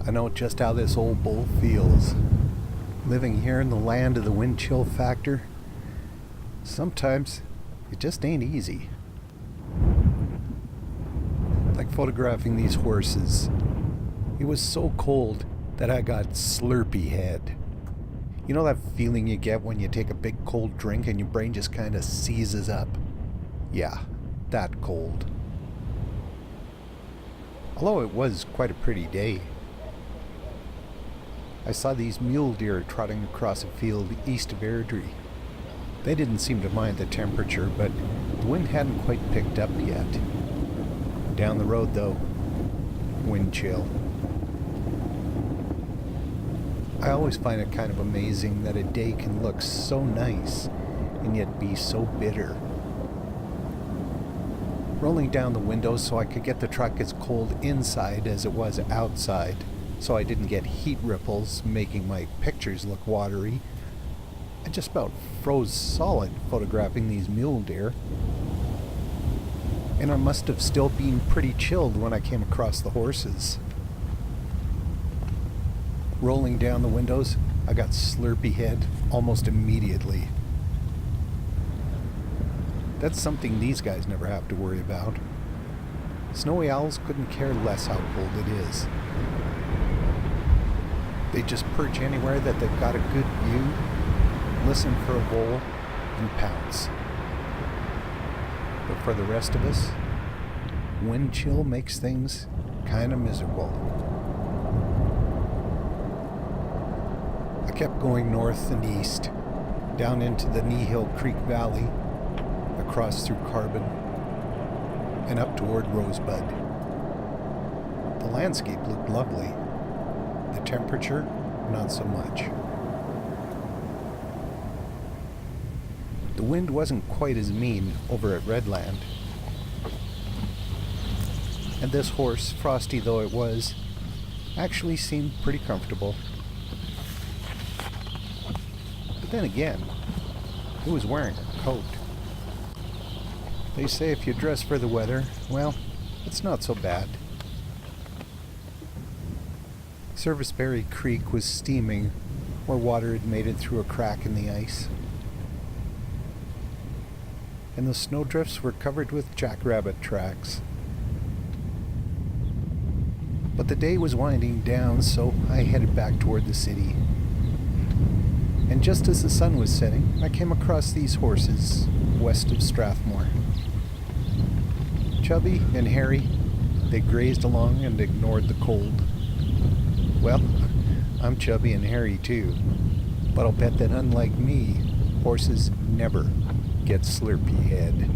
I know just how this old bull feels. Living here in the land of the wind chill factor, sometimes it just ain't easy. Like photographing these horses. It was so cold that I got Slupee-head. You know that feeling you get when you take a big cold drink and your brain just kind of seizes up? Yeah, that cold. Although it was quite a pretty day. I saw these mule deer trotting across a field east of Airdrie. They didn't seem to mind the temperature, but the wind hadn't quite picked up yet. Down the road, though, wind chill. I always find it kind of amazing that a day can look so nice and yet be so bitter. Rolling down the windows so I could get the truck as cold inside as it was outside, so I didn't get heat ripples making my pictures look watery. I just about froze solid photographing these mule deer. And I must have still been pretty chilled when I came across the horses. Rolling down the windows, I got Slupee-head almost immediately. That's something these guys never have to worry about. Snowy owls couldn't care less how cold it is. They just perch anywhere that they've got a good view, listen for a vole, and pounce. But for the rest of us, wind chill makes things kind of miserable. I kept going north and east, down into the Knee Creek Valley, across through Carbon, and up toward Rosebud. The landscape looked lovely. The temperature, not so much. The wind wasn't quite as mean over at Redland. And this horse, frosty though it was, actually seemed pretty comfortable. But then again, it was wearing a coat. They say if you dress for the weather, well, it's not so bad. Serviceberry Creek was steaming where water had made it through a crack in the ice. And the snowdrifts were covered with jackrabbit tracks. But the day was winding down, so I headed back toward the city. And just as the sun was setting, I came across these horses west of Strathmore. Chubby and hairy, they grazed along and ignored the cold. Well, I'm chubby and hairy too, but I'll bet that unlike me, horses never get Slupee-head.